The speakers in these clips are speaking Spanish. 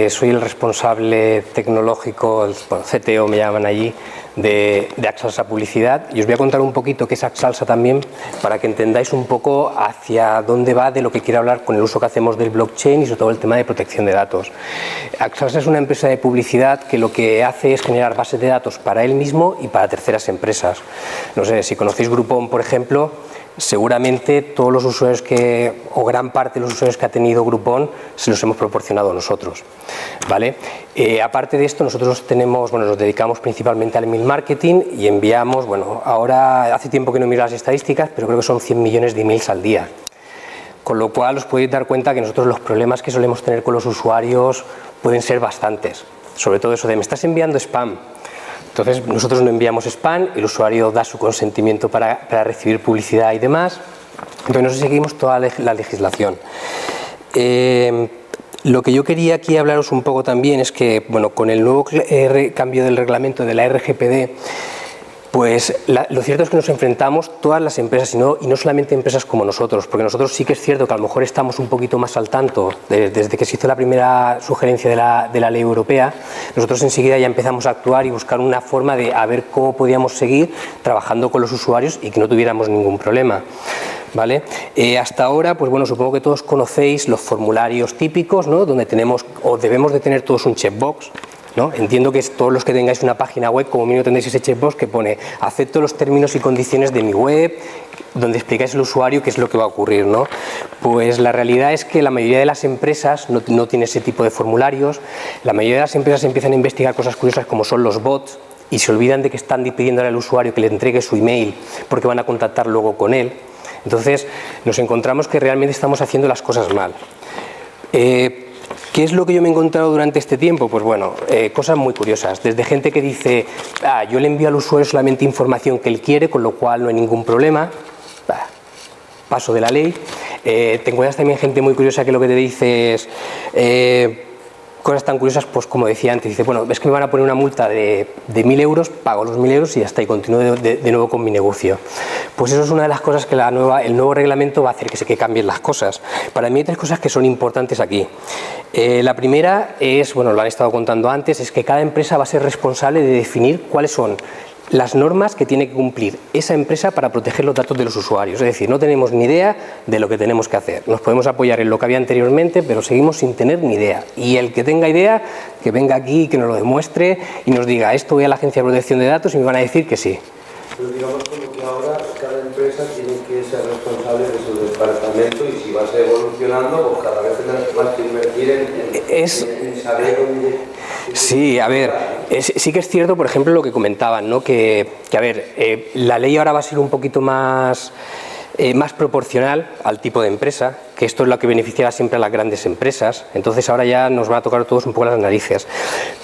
Soy el responsable tecnológico, bueno, CTO me llaman allí, de Axalsa Publicidad, y os voy a contar un poquito qué es Axalsa también para que entendáis un poco hacia dónde va de lo que quiero hablar con el uso que hacemos del blockchain y sobre todo el tema de protección de datos. Axalsa es una empresa de publicidad que lo que hace es generar bases de datos para él mismo y para terceras empresas. No sé, si conocéis Groupon, por ejemplo, seguramente todos los usuarios o gran parte de los usuarios que ha tenido Groupon se los hemos proporcionado nosotros, ¿vale? Aparte de esto, nosotros nos dedicamos principalmente al email marketing y enviamos, ahora hace tiempo que no miro las estadísticas, pero creo que son 100 millones de emails al día. Con lo cual os podéis dar cuenta que nosotros los problemas que solemos tener con los usuarios pueden ser bastantes. Sobre todo eso de me estás enviando spam. Entonces nosotros no enviamos spam, el usuario da su consentimiento para recibir publicidad y demás. Entonces nosotros seguimos toda la legislación. Lo que yo quería aquí hablaros un poco también es que, con el nuevo cambio del reglamento de la RGPD, pues lo cierto es que nos enfrentamos todas las empresas y no solamente empresas como nosotros, porque nosotros sí que es cierto que a lo mejor estamos un poquito más al tanto desde que se hizo la primera sugerencia de la ley europea. Nosotros enseguida ya empezamos a actuar y buscar una forma de a ver cómo podíamos seguir trabajando con los usuarios y que no tuviéramos ningún problema, ¿vale? Hasta ahora, supongo que todos conocéis los formularios típicos, ¿no? Donde tenemos o debemos de tener todos un checkbox, ¿no? Entiendo que todos los que tengáis una página web, como mínimo tendréis ese checkbox que pone acepto los términos y condiciones de mi web, donde explicáis al usuario qué es lo que va a ocurrir, ¿no? Pues la realidad es que la mayoría de las empresas no tiene ese tipo de formularios. La mayoría de las empresas empiezan a investigar cosas curiosas como son los bots y se olvidan de que están pidiéndole al usuario que le entregue su email porque van a contactar luego con él. Entonces nos encontramos que realmente estamos haciendo las cosas mal. ¿Qué es lo que yo me he encontrado durante este tiempo? Pues cosas muy curiosas. Desde gente que dice, yo le envío al usuario solamente información que él quiere, con lo cual no hay ningún problema. Paso de la ley. Te encuentras también gente muy curiosa que lo que te dice es cosas tan curiosas, pues como decía antes, dice, es que me van a poner una multa de 1.000 euros, pago los 1.000 euros y ya está, y continúo de nuevo con mi negocio. Pues eso es una de las cosas que el nuevo reglamento va a hacer que cambien las cosas. Para mí hay 3 cosas que son importantes aquí. La primera es, lo han estado contando antes, es que cada empresa va a ser responsable de definir cuáles son las normas que tiene que cumplir esa empresa para proteger los datos de los usuarios. Es decir, no tenemos ni idea de lo que tenemos que hacer. Nos podemos apoyar en lo que había anteriormente, pero seguimos sin tener ni idea. Y el que tenga idea, que venga aquí, que nos lo demuestre y nos diga, esto voy a la Agencia de Protección de Datos y me van a decir que sí. Pero digamos como que ahora cada empresa tiene que ser responsable de su departamento y si vas evolucionando, pues cada vez tendrás más que invertir en saber dónde... Sí, a ver, sí que es cierto, por ejemplo, lo que comentaban, ¿no? La ley ahora va a ser un poquito más proporcional al tipo de empresa, que esto es lo que beneficiará siempre a las grandes empresas. Entonces ahora ya nos va a tocar a todos un poco las narices.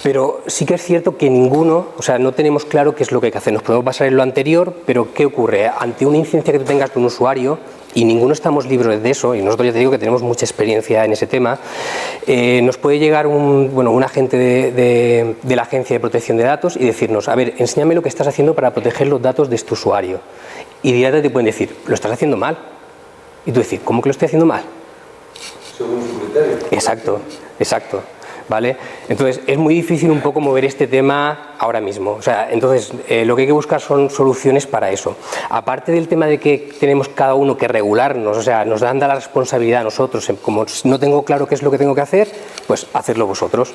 Pero sí que es cierto que no tenemos claro qué es lo que hay que hacer. Nos podemos basar en lo anterior, pero ¿qué ocurre? Ante una incidencia que tú tengas de un usuario, y ninguno estamos libres de eso, y nosotros ya te digo que tenemos mucha experiencia en ese tema, nos puede llegar un agente de la Agencia de Protección de Datos y decirnos, a ver, enséñame lo que estás haciendo para proteger los datos de este usuario. Y directamente te pueden decir, lo estás haciendo mal. Y tú decir, ¿cómo que lo estoy haciendo mal? Según su criterio. Exacto. ¿Vale? Entonces es muy difícil un poco mover este tema ahora mismo. Entonces lo que hay que buscar son soluciones para eso. Aparte del tema de que tenemos cada uno que regularnos, nos dan la responsabilidad a nosotros, como no tengo claro qué es lo que tengo que hacer, pues hacerlo vosotros.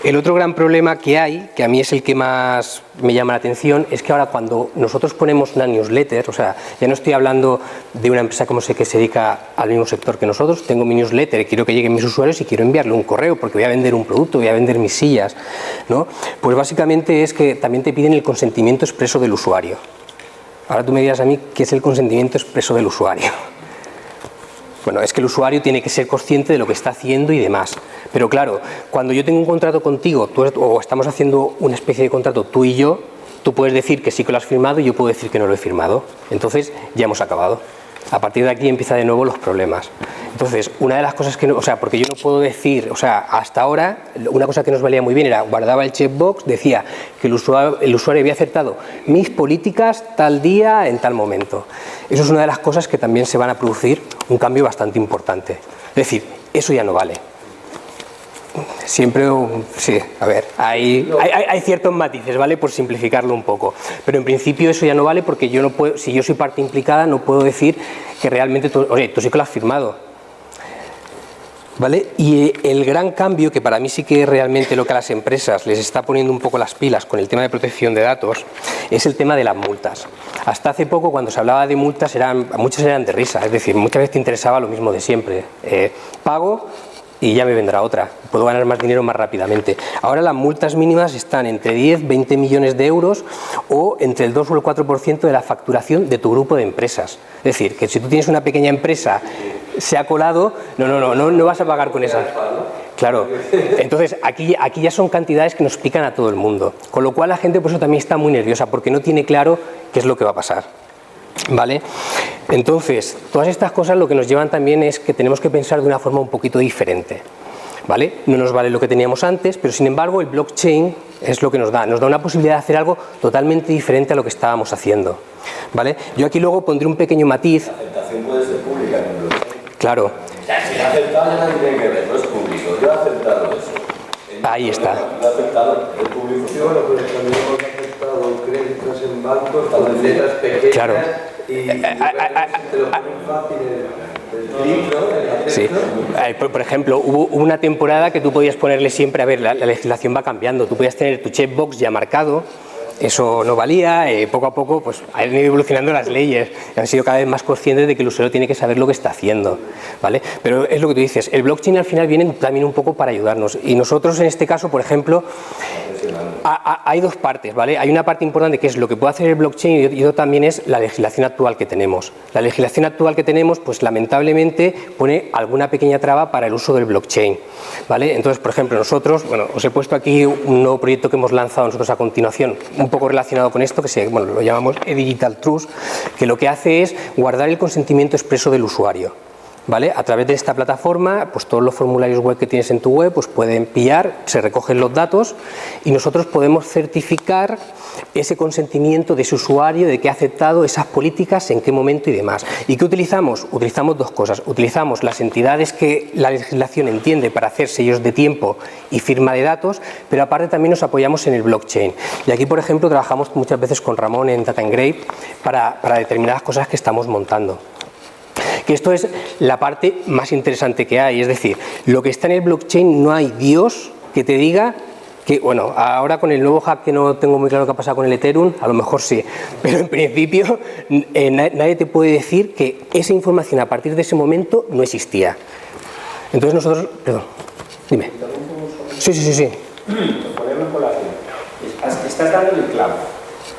El otro gran problema que hay, que a mí es el que más me llama la atención, es que ahora cuando nosotros ponemos una newsletter, ya no estoy hablando de una empresa que se dedica al mismo sector que nosotros, tengo mi newsletter, quiero que lleguen mis usuarios y quiero enviarle un correo porque voy a vender un producto, voy a vender mis sillas, ¿no? Pues básicamente es que también te piden el consentimiento expreso del usuario. Ahora tú me dirás a mí qué es el consentimiento expreso del usuario. Es que el usuario tiene que ser consciente de lo que está haciendo y demás. Pero claro, cuando yo tengo un contrato contigo, o estamos haciendo una especie de contrato tú y yo, tú puedes decir que sí que lo has firmado y yo puedo decir que no lo he firmado. Entonces ya hemos acabado. A partir de aquí empiezan de nuevo los problemas. Entonces, una de las cosas que porque yo no puedo decir, hasta ahora, una cosa que nos valía muy bien era, guardaba el checkbox, decía que el usuario había aceptado mis políticas tal día, en tal momento. Eso es una de las cosas que también se van a producir un cambio bastante importante. Es decir, eso ya no vale. Siempre, sí, a ver, hay ciertos matices, ¿vale? Por simplificarlo un poco. Pero en principio eso ya no vale porque yo no puedo, si yo soy parte implicada, no puedo decir que realmente oye, tú sí que lo has firmado. ¿Vale? Y el gran cambio, que para mí sí que es realmente lo que a las empresas les está poniendo un poco las pilas con el tema de protección de datos, es el tema de las multas. Hasta hace poco, cuando se hablaba de multas, muchas eran de risa, es decir, muchas veces te interesaba lo mismo de siempre. Pago y ya me vendrá otra, puedo ganar más dinero más rápidamente. Ahora las multas mínimas están entre 10, 20 millones de euros o entre el 2 o el 4% de la facturación de tu grupo de empresas. Es decir, que si tú tienes una pequeña empresa, se ha colado, no vas a pagar con esa. Claro, entonces aquí ya son cantidades que nos pican a todo el mundo, con lo cual la gente por eso también está muy nerviosa, porque no tiene claro qué es lo que va a pasar. ¿Vale? Entonces, todas estas cosas lo que nos llevan también es que tenemos que pensar de una forma un poquito diferente. ¿Vale? No nos vale lo que teníamos antes, pero sin embargo el blockchain es lo que nos da una posibilidad de hacer algo totalmente diferente a lo que estábamos haciendo. ¿Vale? Yo aquí luego pondré un pequeño matiz. La aceptación puede ser pública en el blockchain. Claro. Si lo ha aceptado, nadie tiene que ver, no es público. Yo he aceptado eso. Ahí está. Lo he aceptado, es público. Sí, bueno, pero también hemos aceptado créditos en bancos con letras pequeñas. Claro. Y te lo ponen fácil el clic, ¿no? Sí. Por ejemplo, hubo una temporada que tú podías ponerle siempre, a ver, la legislación va cambiando, tú podías tener tu checkbox ya marcado, eso no valía, poco a poco pues han ido evolucionando las leyes, han sido cada vez más conscientes de que el usuario tiene que saber lo que está haciendo, ¿vale? Pero es lo que tú dices, el blockchain al final viene también un poco para ayudarnos y nosotros en este caso, por ejemplo, hay dos partes, ¿vale? Hay una parte importante que es lo que puede hacer el blockchain y otro también es la legislación actual que tenemos. La legislación actual que tenemos, pues lamentablemente pone alguna pequeña traba para el uso del blockchain, ¿vale? Entonces, por ejemplo, nosotros, bueno, os he puesto aquí un nuevo proyecto que hemos lanzado nosotros a continuación, un poco relacionado con esto, que lo llamamos Digital Trust, que lo que hace es guardar el consentimiento expreso del usuario. ¿Vale? A través de esta plataforma, pues todos los formularios web que tienes en tu web pues pueden pillar, se recogen los datos y nosotros podemos certificar ese consentimiento de ese usuario, de que ha aceptado esas políticas, en qué momento y demás. ¿Y qué utilizamos? Utilizamos dos cosas. Utilizamos las entidades que la legislación entiende para hacer sellos de tiempo y firma de datos, pero aparte también nos apoyamos en el blockchain. Y aquí, por ejemplo, trabajamos muchas veces con Ramón en Data Engrave para determinadas cosas que estamos montando. Que esto es la parte más interesante que hay, es decir, lo que está en el blockchain no hay Dios que te diga que, bueno, ahora con el nuevo hack que no tengo muy claro qué ha pasado con el Ethereum, a lo mejor sí, pero en principio nadie te puede decir que esa información a partir de ese momento no existía. Entonces nosotros, perdón, dime. Sí. Ponerlo en colación. Estás dando el clavo.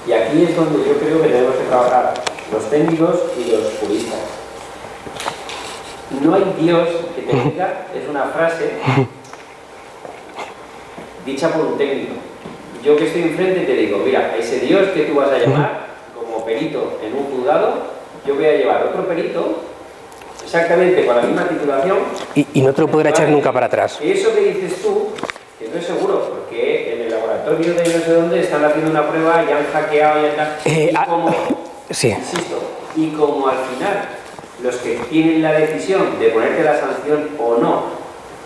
Y aquí es donde yo creo que tenemos que trabajar los técnicos y los juristas. No hay Dios que te diga, es una frase dicha por un técnico. Yo que estoy enfrente te digo, mira, a ese Dios que tú vas a llamar como perito en un juzgado, yo voy a llevar otro perito exactamente con la misma titulación. Y no te lo podrá echar nunca para atrás. Y eso que dices tú, que no es seguro, porque en el laboratorio de no sé dónde están haciendo una prueba y han hackeado y tal. Y como, sí. Insisto, y como al final los que tienen la decisión de ponerte la sanción o no,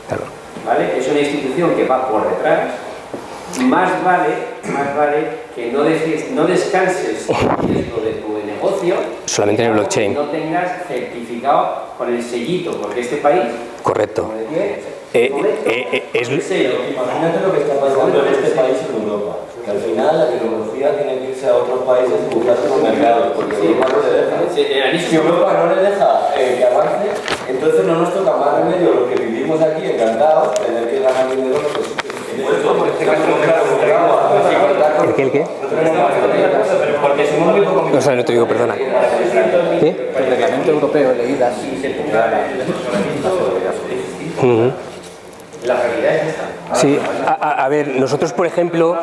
claro, ¿vale? Es una institución que va por detrás, más vale que no descanses en riesgo de tu negocio solamente en el blockchain, no tengas certificado con el sellito, porque este país, correcto, como decía, es el sello. Imagínate lo que está pasando en este país y en Europa. Que al final la tecnología tiene que irse a otros países y buscar sus mercados, porque Europa no le deja. Si Europa no le deja que avance, entonces no nos toca más remedio los que vivimos aquí encantados, tener que ganar dinero en otros sitios. ¿El qué? Porque somos muy poco. O sea, no te digo, perdona. ¿Qué? El reglamento europeo de IDAS La realidad es esta. Sí, a ver, nosotros por ejemplo,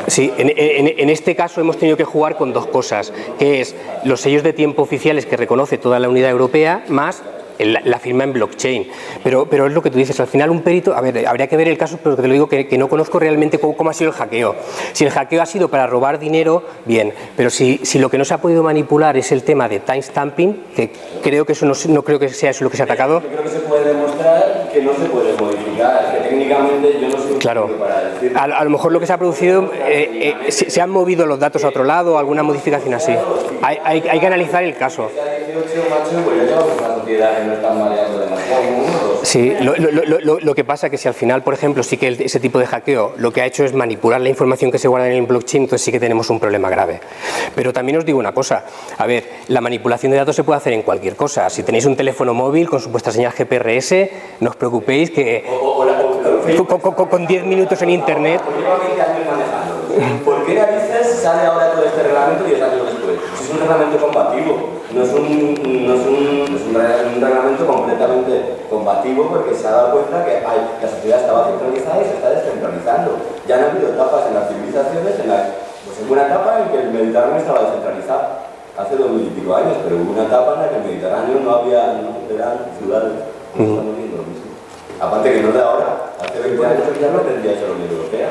sí, en este caso hemos tenido que jugar con dos cosas, que es los sellos de tiempo oficiales que reconoce toda la Unidad Europea, más la firma en blockchain. Pero es lo que tú dices, al final un perito, a ver, habría que ver el caso, pero te lo digo que no conozco realmente cómo ha sido el hackeo. Si el hackeo ha sido para robar dinero, bien, pero si lo que no se ha podido manipular es el tema de timestamping, que creo que eso no creo que sea eso lo que se ha atacado. Yo creo que se puede demostrar que no se puede modificar, que técnicamente yo no soy Claro. para decir... A lo mejor lo que se ha producido, se han movido los datos a otro lado, alguna modificación así. Hay que analizar el caso. Sí, lo que pasa es que si al final, por ejemplo, sí que ese tipo de hackeo lo que ha hecho es manipular la información que se guarda en el blockchain, entonces sí que tenemos un problema grave. Pero también os digo una cosa, a ver, la manipulación de datos se puede hacer en cualquier cosa. Si tenéis un teléfono móvil con supuesta señal GPRS, no os preocupéis que con 10 minutos en internet... ¿Por qué narices sale ahora todo este reglamento 10 años después? Es un reglamento combativo, no es un reglamento completamente combativo, porque se ha dado cuenta que la sociedad estaba centralizada y se está descentralizando. Ya han habido etapas en las civilizaciones, pues hubo una etapa en que el Mediterráneo estaba descentralizado, hace 2000 y pico años, pero hubo una etapa en la que el Mediterráneo no eran ciudades. Estamos viendo lo mismo. Aparte que no de ahora, hace 20 años ya no tendría hecho la Unión Europea.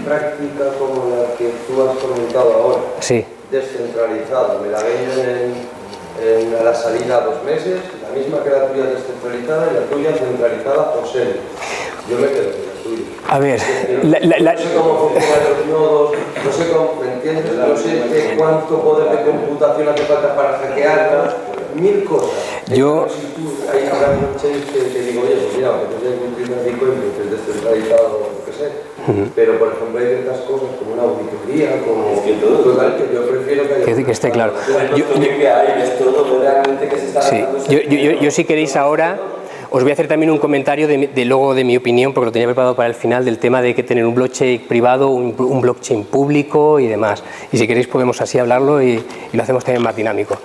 Práctica como la que tú has comentado ahora, Sí. descentralizada, me la venden a la salida a 2 meses, la misma que la tuya descentralizada y la tuya centralizada por serie. Yo me quedo con la tuya. A ver, No sé cómo funcionan los nodos, no sé cómo, ¿me entiendes? No sé cuánto poder de computación hace falta para hackearla, 1000 cosas. Yo... Si tú, ahí habrá blockchain que te digo, oye, pues mira, aunque tú tienes un Bitcoin, que es descentralizado o lo que sea, pero por ejemplo hay ciertas cosas como una auditoría, como... Es que todo... Total, que yo prefiero Que esté claro. Sí. Yo si queréis ahora... Os voy a hacer también un comentario luego de mi opinión, porque lo tenía preparado para el final, del tema de que tener un blockchain privado, un blockchain público y demás. Y si queréis podemos así hablarlo y lo hacemos también más dinámico.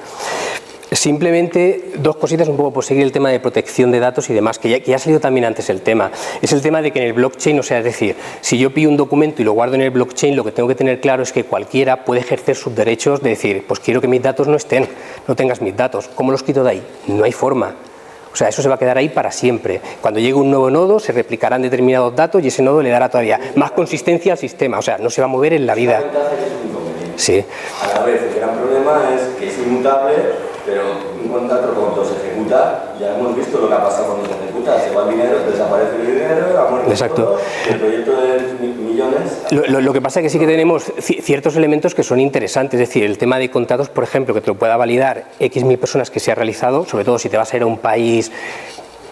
Simplemente 2 cositas un poco por seguir el tema de protección de datos y demás, que ya ha salido también antes el tema. Es el tema de que en el blockchain, o sea, es decir, si yo pillo un documento y lo guardo en el blockchain, lo que tengo que tener claro es que cualquiera puede ejercer sus derechos de decir, pues quiero que mis datos no estén, no tengas mis datos. ¿Cómo los quito de ahí? No hay forma. O sea, eso se va a quedar ahí para siempre. Cuando llegue un nuevo nodo, se replicarán determinados datos y ese nodo le dará todavía más consistencia al sistema. O sea, no se va a mover en la vida. Sí. A la vez, el gran problema es que es inmutable, pero un contrato cuando se ejecuta, ya hemos visto lo que ha pasado cuando se ejecuta. Se va el dinero, desaparece el dinero, ha muerto. Exacto. Todo, el proyecto de millones... Lo que pasa es que sí que tenemos ciertos elementos que son interesantes, es decir, el tema de contratos, por ejemplo, que te lo pueda validar X mil personas que se ha realizado, sobre todo si te vas a ir a un país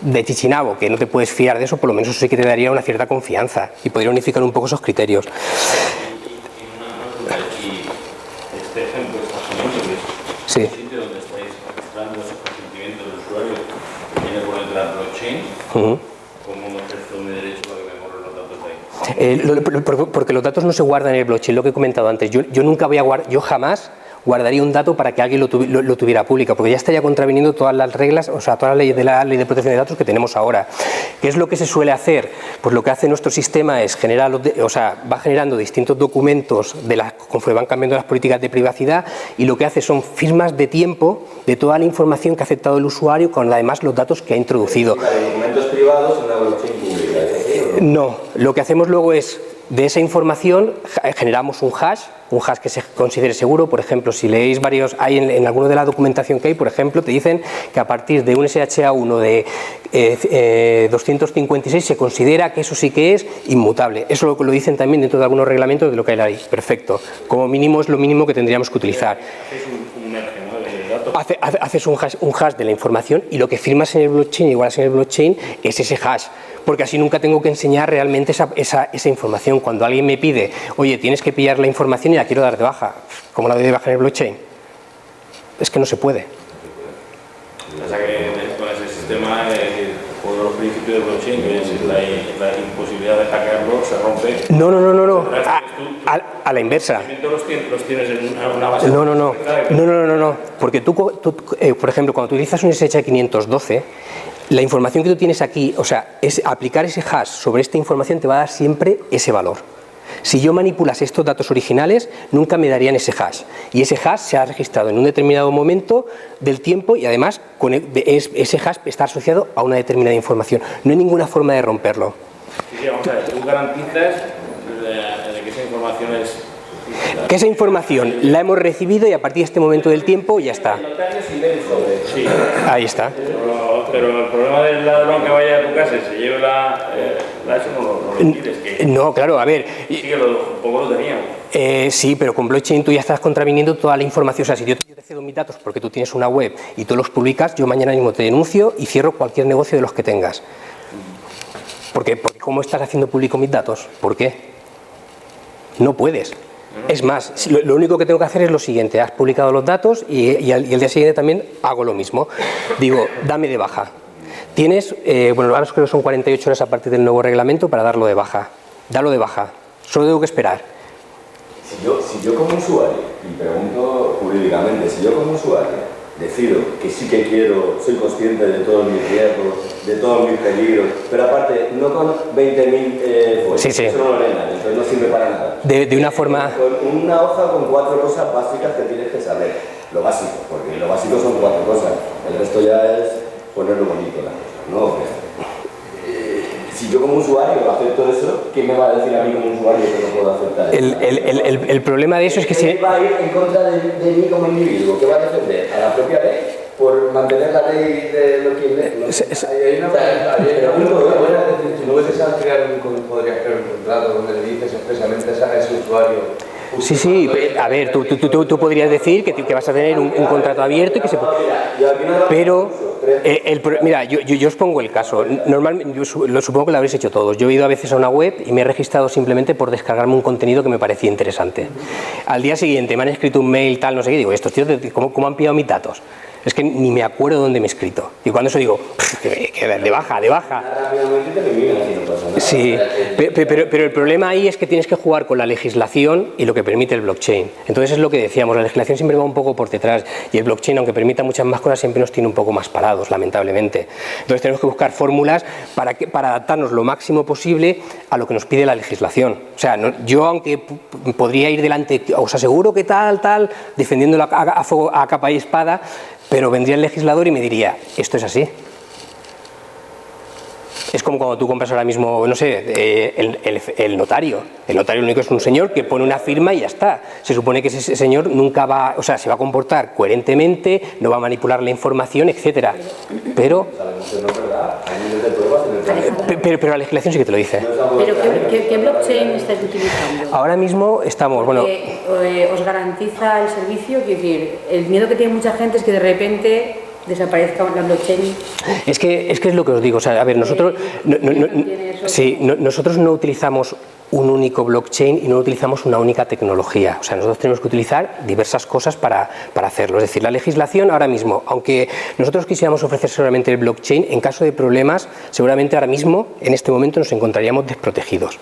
de Chichinabo, que no te puedes fiar de eso, por lo menos eso sí que te daría una cierta confianza y podría unificar un poco esos criterios. Este ejemplo está poniendo que es Sí. el sitio donde estáis registrando esos consentimientos del usuario que tiene por detrás blockchain. ¿Cómo ejerzo mi derecho para que me borren los datos de ahí? Porque los datos no se guardan en el blockchain, lo que he comentado antes. Yo nunca voy a guardar, yo jamás guardaría un dato para que alguien lo tuviera público, porque ya estaría contraviniendo todas las reglas, o sea, todas las leyes de la ley de protección de datos que tenemos ahora. ¿Qué es lo que se suele hacer? Pues lo que hace nuestro sistema es va generando distintos documentos conforme van cambiando las políticas de privacidad, y lo que hace son firmas de tiempo de toda la información que ha aceptado el usuario con además los datos que ha introducido. Documentos privados en una blockchain pública. No, lo que hacemos luego es, de esa información generamos un hash que se considere seguro. Por ejemplo, si leéis varios, hay en alguno de la documentación que hay, por ejemplo, te dicen que a partir de un SHA-1 de 256 se considera que eso sí que es inmutable. Eso lo dicen también dentro de algunos reglamentos de lo que hay ahí. Perfecto. Como mínimo es lo mínimo que tendríamos que utilizar. Haces un hash de la información y lo que firmas en el blockchain, igualas en el blockchain, es ese hash. Porque así nunca tengo que enseñar realmente esa información. Cuando alguien me pide, oye, tienes que pillar la información y la quiero dar de baja, ¿cómo la doy de baja en el blockchain? Es que no se puede. O sea que con ese sistema, uno de los principios del blockchain, que es la imposibilidad de hackearlo, se rompe. No. A la inversa. Los tienes en una base. No. Porque tú, por ejemplo, cuando tú utilizas un SHA 512, la información que tú tienes aquí, o sea, es aplicar ese hash sobre esta información te va a dar siempre ese valor. Si yo manipulas estos datos originales, nunca me darían ese hash. Y ese hash se ha registrado en un determinado momento del tiempo y además ese hash está asociado a una determinada información. No hay ninguna forma de romperlo. Sí, vamos a ver, tú garantizas de que esa información es Que esa información la hemos recibido y a partir de este momento del tiempo ya está. Sí. Ahí está. Pero el problema del ladrón que vaya a tu casa y se lleve eso no lo impides. Que No, claro, a ver. sí que un poco lo teníamos. Sí, pero con blockchain tú ya estás contraviniendo toda la información. O sea, si yo te cedo mis datos porque tú tienes una web y tú los publicas, yo mañana mismo te denuncio y cierro cualquier negocio de los que tengas. Porque ¿cómo estás haciendo público mis datos? ¿Por qué? No puedes. Es más, lo único que tengo que hacer es lo siguiente: has publicado los datos y al día siguiente también hago lo mismo. Digo, dame de baja. Tienes, bueno, ahora creo que son 48 horas a partir del nuevo reglamento para darlo de baja. Dalo de baja. Solo tengo que esperar. Si yo como usuario, y pregunto jurídicamente, si yo como usuario decido que sí que quiero, soy consciente de todos mis riesgos, de todos mis peligros, pero aparte, no con 20.000 Sí, sí. eso no lo leen, entonces no sirve para nada. De una forma... Con una hoja con 4 cosas básicas que tienes que saber, lo básico, porque lo básico son 4 cosas, el resto ya es ponerlo bonito las cosas, ¿no? Si yo como usuario acepto eso, ¿quién me va a decir a mí como usuario que no puedo aceptar eso? El problema de eso es que si... va a ir en contra de mí como individuo, que va a defender a la propia ley por mantener la ley de lo que lee. Hay una pregunta, si no hubieses podrías crear un contrato donde le dices expresamente a ese usuario. Sí, sí, a ver, tú podrías decir que vas a tener un contrato abierto y que se... Pero, mira, yo os pongo el caso. Normalmente, yo supongo que lo habréis hecho todos. Yo he ido a veces a una web y me he registrado simplemente por descargarme un contenido que me parecía interesante. Al día siguiente me han escrito un mail, tal, no sé qué, digo, estos tíos, ¿cómo han pillado mis datos? Es que ni me acuerdo dónde me he escrito. Y cuando eso digo, que de baja, de baja. Sí, pero el problema ahí es que tienes que jugar con la legislación y lo que permite el blockchain. Entonces es lo que decíamos, la legislación siempre va un poco por detrás y el blockchain, aunque permita muchas más cosas, siempre nos tiene un poco más parados, lamentablemente. Entonces tenemos que buscar fórmulas para adaptarnos lo máximo posible a lo que nos pide la legislación. O sea, yo aunque podría ir delante, os aseguro que tal, defendiéndolo a capa y espada, pero vendría el legislador y me diría, esto es así. Es como cuando tú compras ahora mismo, no sé, el notario. El notario lo único es un señor que pone una firma y ya está. Se supone que ese señor nunca va, o sea, se va a comportar coherentemente, no va a manipular la información, etcétera. Pero la legislación sí que te lo dice. ¿Pero qué blockchain estáis utilizando? Ahora mismo estamos, bueno... ¿Os garantiza el servicio? Quiero decir, el miedo que tiene mucha gente es que de repente desaparezca la blockchain. Es que es lo que os digo, o sea, a ver, nosotros nosotros no utilizamos un único blockchain y no utilizamos una única tecnología. O sea, nosotros tenemos que utilizar diversas cosas para hacerlo. Es decir, la legislación ahora mismo, aunque nosotros quisiéramos ofrecer solamente el blockchain, en caso de problemas, seguramente ahora mismo, en este momento, nos encontraríamos desprotegidos.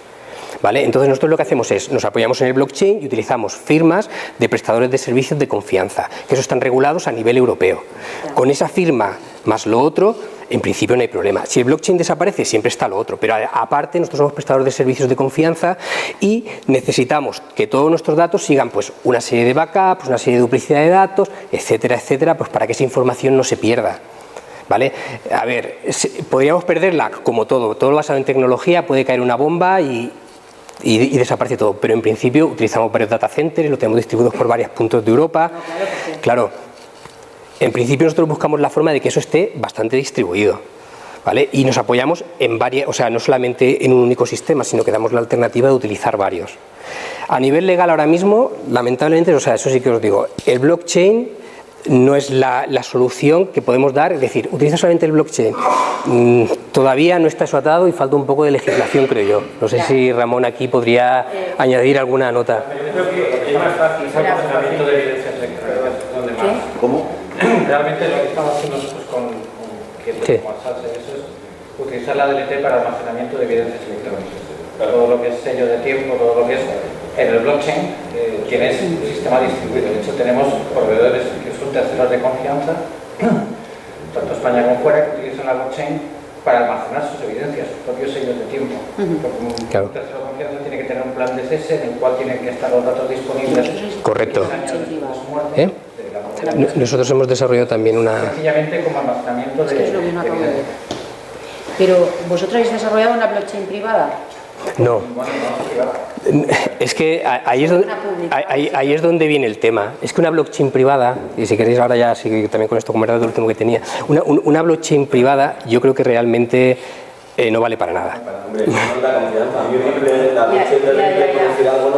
¿Vale? Entonces nosotros lo que hacemos es, nos apoyamos en el blockchain y utilizamos firmas de prestadores de servicios de confianza, que eso están regulados a nivel europeo. Con esa firma más lo otro, en principio no hay problema. Si el blockchain desaparece, siempre está lo otro, pero aparte nosotros somos prestadores de servicios de confianza y necesitamos que todos nuestros datos sigan pues una serie de backups, una serie de duplicidad de datos, etcétera, etcétera, pues para que esa información no se pierda. ¿Vale? A ver, podríamos perderla como todo basado en tecnología, puede caer una bomba y desaparece todo, pero en principio utilizamos varios data centers, lo tenemos distribuidos por varios puntos de Europa. Claro, en principio nosotros buscamos la forma de que eso esté bastante distribuido, ¿vale? Y nos apoyamos en varias, o sea, no solamente en un único sistema, sino que damos la alternativa de utilizar varios. A nivel legal ahora mismo, lamentablemente, o sea, eso sí que os digo, el blockchain no es la solución que podemos dar, es decir, utiliza solamente el blockchain. Todavía no está eso atado y falta un poco de legislación, creo yo. No sé si Ramón aquí podría añadir alguna nota. Yo creo que es más fácil el almacenamiento de evidencias electrónicas. ¿Dónde más? ¿Cómo? Realmente lo que estamos haciendo nosotros con WhatsApp es utilizar la DLT para almacenamiento de evidencias electrónicas. Todo lo que es sello de tiempo, todo lo que es en el blockchain, tienes un sistema distribuido. De hecho, tenemos proveedores que son terceros de confianza, tanto España como fuera, que utilizan la blockchain para almacenar sus evidencias, sus propios sellos de tiempo. Porque un tercero de confianza tiene que tener un plan de cese en el cual tienen que estar los datos disponibles. Correcto. Nosotros hemos desarrollado también una... Sencillamente como almacenamiento de evidencias. Pero, ¿vosotros habéis desarrollado una blockchain privada? No. Es que ahí es donde viene el tema. Es que una blockchain privada, y si queréis ahora ya sí, también con esto como era el último que tenía, una blockchain privada yo creo que realmente no vale para nada.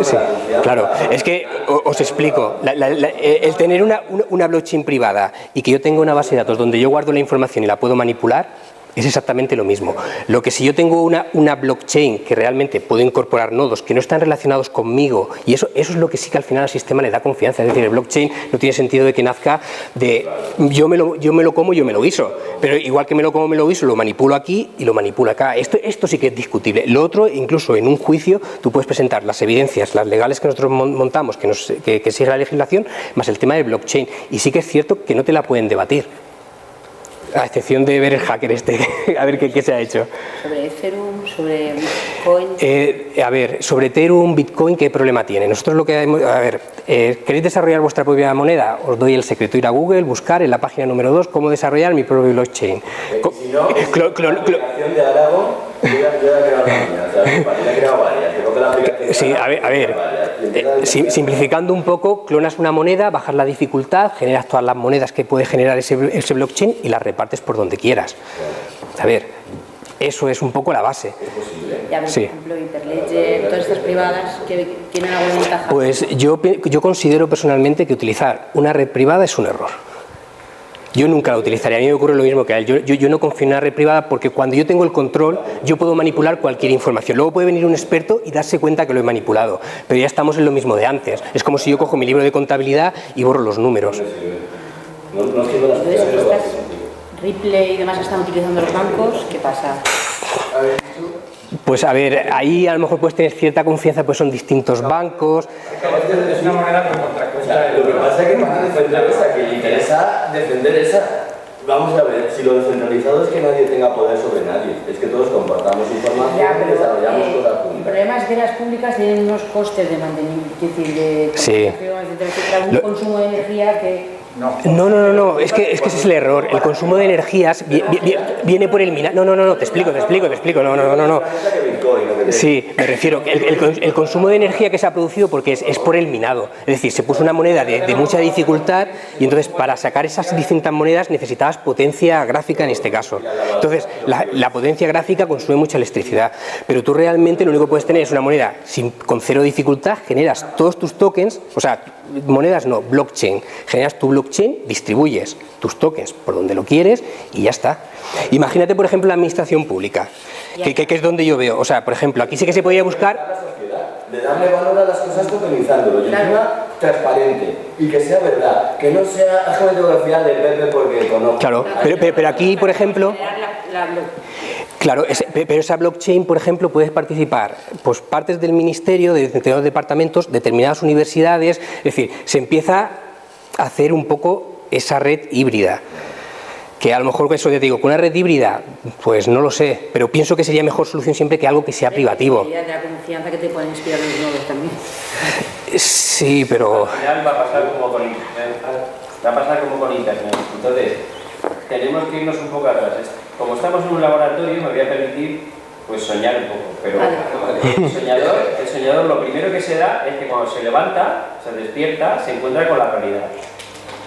Sí, claro, es que os explico, el tener una blockchain privada y que yo tenga una base de datos donde yo guardo la información y la puedo manipular, es exactamente lo mismo. Lo que si yo tengo una blockchain que realmente puedo incorporar nodos que no están relacionados conmigo, y eso es lo que sí que al final al sistema le da confianza. Es decir, el blockchain no tiene sentido de que nazca de yo me lo como, yo me lo guiso, pero igual que me lo como, me lo guiso, lo manipulo aquí y lo manipulo acá. Esto sí que es discutible. Lo otro, incluso en un juicio, tú puedes presentar las evidencias, las legales que nosotros montamos, que sigue la legislación, más el tema del blockchain. Y sí que es cierto que no te la pueden debatir. A excepción de ver el hacker a ver qué se ha hecho. Sobre Ethereum, sobre Bitcoin. A ver, sobre Ethereum, Bitcoin, ¿qué problema tiene? Nosotros lo que... A ver, ¿queréis desarrollar vuestra propia moneda? Os doy el secreto. Ir a Google, buscar en la página número 2 cómo desarrollar mi propio blockchain. Si no, la aplicación de Aragón, yo ya he creado la mía. O sea, yo he creado varias. Tengo que la aplicación sí, a ver, simplificando un poco, clonas una moneda, bajas la dificultad, generas todas las monedas que puede generar ese blockchain y las repartes por donde quieras. A ver, eso es un poco la base. ¿Es posible? Ya, por ejemplo, Interledger, todas estas privadas que tienen alguna ventaja. Pues yo considero personalmente que utilizar una red privada es un error. Yo nunca la utilizaría, a mí me ocurre lo mismo que a él. Yo no confío en una red privada porque cuando yo tengo el control, yo puedo manipular cualquier información. Luego puede venir un experto y darse cuenta que lo he manipulado, pero ya estamos en lo mismo de antes. Es como si yo cojo mi libro de contabilidad y borro los números. Entonces, estas Ripple y demás que están utilizando los bancos, ¿qué pasa? Pues a ver, ahí a lo mejor puedes tener cierta confianza, pues son distintos bancos. Es una moneda con contracuesta. Lo que pasa es que para defender esa, que le interesa defender esa. Vamos a ver, si lo descentralizado es que nadie tenga poder sobre nadie, es que todos compartamos información y desarrollamos cosas juntas. El problema es que las públicas tienen unos costes de mantenimiento, es decir, de comunicación, un consumo de energía que... No, es que ese es el error. El consumo de energías viene por el minado. No, te explico. No. Sí, me refiero, el consumo de energía que se ha producido porque es por el minado. Es decir, se puso una moneda de mucha dificultad y entonces para sacar esas distintas monedas necesitabas potencia gráfica en este caso. Entonces, la potencia gráfica consume mucha electricidad, pero tú realmente lo único que puedes tener es una moneda con cero dificultad, generas todos tus tokens, o sea, monedas no, blockchain, generas tu blockchain, distribuyes tus tokens por donde lo quieres y ya está. Imagínate, por ejemplo, la administración pública, que es donde yo veo, o sea, por ejemplo, aquí sí que se podía buscar... De darle valor a las cosas tokenizándolo y encima transparente y que sea verdad, que no sea geografía de Pepe porque conozco. Claro, pero aquí, por ejemplo... Claro, pero esa blockchain, por ejemplo, puedes participar pues partes del ministerio, de determinados departamentos, determinadas universidades, es decir, se empieza a hacer un poco esa red híbrida. Que a lo mejor eso te digo, con una red híbrida, pues no lo sé, pero pienso que sería mejor solución siempre que algo que sea privativo. De la confianza que te pueden inspirar los nodos también. Sí, pero... Al final va a pasar como con Internet. Entonces, tenemos que irnos un poco atrás. Como estamos en un laboratorio, me voy a permitir pues soñar un poco, pero el soñador lo primero que se da es que cuando se levanta, se despierta, se encuentra con la realidad.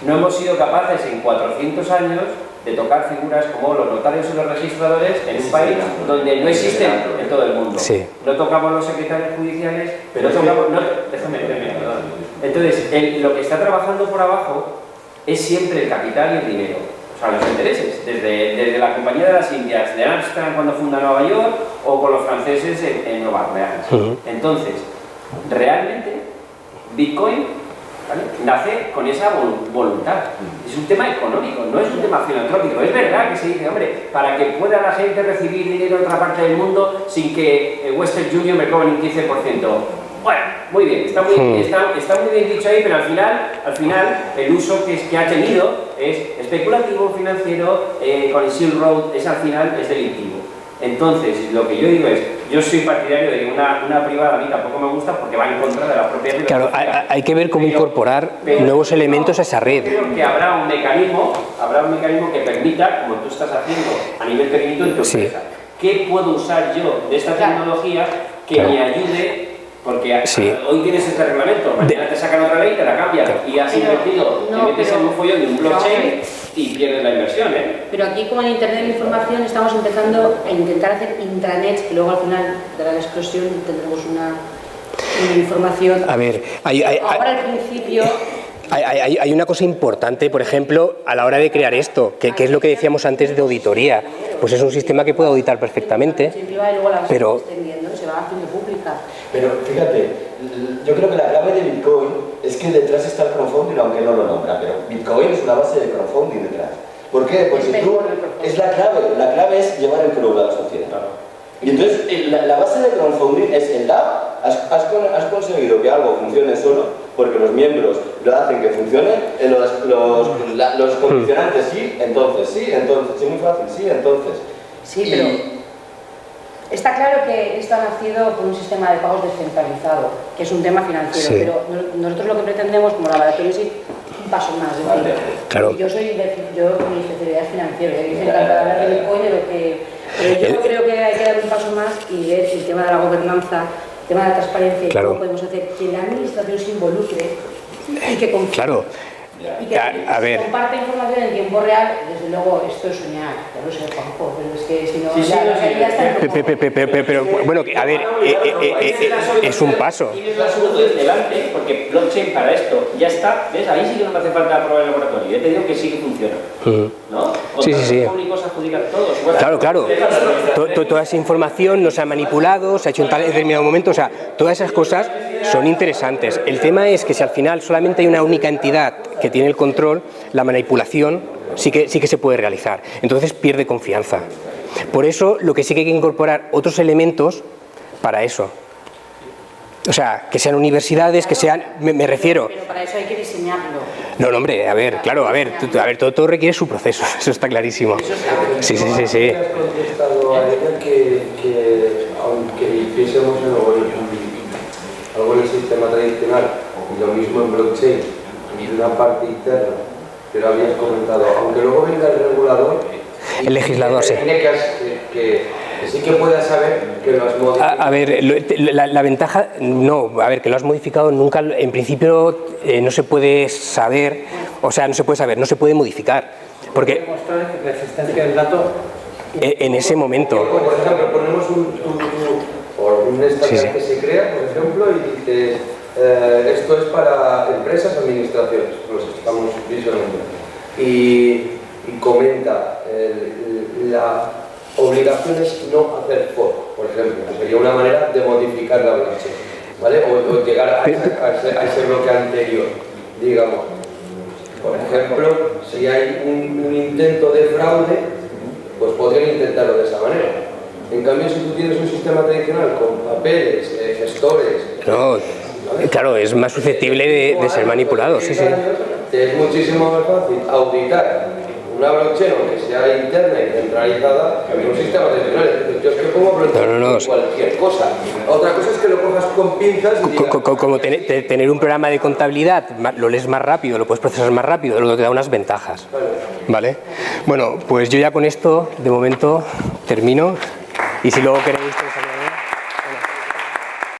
No hemos sido capaces en 400 años de tocar figuras como los notarios y los registradores en un país donde no existen en todo el mundo. Sí. No tocamos los secretarios judiciales, pero déjame terminar, perdón. Entonces, lo que está trabajando por abajo es siempre el capital y el dinero. O sea, los intereses, desde la compañía de las Indias, de Amsterdam cuando funda Nueva York, o con los franceses en Nueva Orleans. Entonces, realmente, Bitcoin, ¿vale?, nace con esa voluntad. Es un tema económico, no es un tema filantrópico. Es verdad que se dice, hombre, para que pueda la gente recibir dinero en otra parte del mundo sin que Western Union me cobre un 15%. Bueno, muy bien, está muy bien dicho ahí, pero al final el uso que ha tenido es especulativo, financiero, con el Silk Road, al final es delictivo. Entonces, lo que yo digo es, yo soy partidario de que una privada a mí tampoco me gusta porque va en contra de la propia privacidad. Claro, hay que ver cómo incorporar nuevos elementos a esa red. Creo que habrá un mecanismo que permita, como tú estás haciendo a nivel pequeñito en tu empresa, ¿qué puedo usar yo de esta tecnología que me ayude, porque hoy tienes este reglamento, mañana te sacan otra ley y te la cambian, y has invertido, te metes en un follón de un blockchain y pierdes la inversión, ¿eh? Pero aquí, como en Internet de la Información, estamos empezando a intentar hacer intranets, que luego al final de la explosión tendremos una información. A ver, ahora al principio... Hay una cosa importante, por ejemplo, a la hora de crear esto, que es lo que decíamos antes de auditoría. Pues es un sistema que puede auditar perfectamente, pero... se va haciendo pública. Pero fíjate, yo creo que la clave de Bitcoin es que detrás está el crowdfunding, aunque no lo nombra, pero Bitcoin es una base de crowdfunding detrás. ¿Por qué? Porque tú, es la clave es llevar el crowd a la sociedad. Y entonces la base de crowdfunding es el DAO. Has conseguido que algo funcione solo porque los miembros lo hacen que funcione, los condicionantes sí, entonces, es muy fácil, sí, entonces. Sí, pero está claro que esto ha nacido por un sistema de pagos descentralizado, que es un tema financiero, pero nosotros lo que pretendemos como laboratorio es ir un paso más. Es decir, claro. Yo con mi especialidad es financiera, y me encanta hablar de Bitcoin, pero yo creo que hay que dar un paso más y ver el tema de la gobernanza, el tema de la transparencia, claro. cómo podemos hacer que la administración se involucre y que confíe. Claro. Y que comparte información en tiempo real. Desde luego, esto es soñar, ya lo sé, Juanjo, pero es que si no, ya está. Pero bueno, a ver, es un paso. Tienes la solución delante, porque blockchain para esto ya está, ¿ves? Ahí sí que no me hace falta probar el laboratorio. Yo te digo que sí que funciona, ¿no? Sí. Públicos adjudican todos. Bueno, Claro. Toda esa información no se ha manipulado, se ha hecho en tal determinado momento, o sea, todas esas cosas son interesantes. El tema es que si al final solamente hay una única entidad que tiene el control, la manipulación sí que se puede realizar. Entonces pierde confianza. Por eso lo que sí que hay que incorporar otros elementos para eso. O sea, que sean universidades, que sean... Me refiero... Pero para eso hay que diseñarlo. No, hombre, a ver, todo requiere su proceso, eso está clarísimo. Sí. Has contestado a ella que aunque hiciésemos algo en el sistema tradicional, y lo mismo en blockchain, y una parte interna, pero habías comentado, aunque luego venga el regulador, el legislador, sí. Que sí que pueda saber que lo has modificado. A ver, la ventaja, que lo has modificado nunca, en principio no se puede saber, no se puede modificar. Porque demostrar la existencia del dato en ese momento. Por ejemplo, ponemos un estándar que se crea, por ejemplo, y dices, esto es para empresas, administraciones, nos estamos visionando. Y comenta la obligación es no hacer fork, por ejemplo, sería una manera de modificar la blockchain, ¿vale? O llegar a ese bloque anterior, digamos. Por ejemplo, si hay un intento de fraude, pues podrían intentarlo de esa manera. En cambio, si tú tienes un sistema tradicional con papeles, gestores... Claro, es más susceptible de ser manipulado, sí. Es muchísimo más fácil auditar una blockchain que sea interna y centralizada que un sistema tradicional. Yo es que pongo blockchain cualquier cosa. Otra cosa es que lo cojas con pinzas y digas, como tener un programa de contabilidad, lo lees más rápido, lo puedes procesar más rápido, lo que te da unas ventajas. ¿Vale? Bueno, pues yo ya con esto, de momento, termino. Y si luego queréis...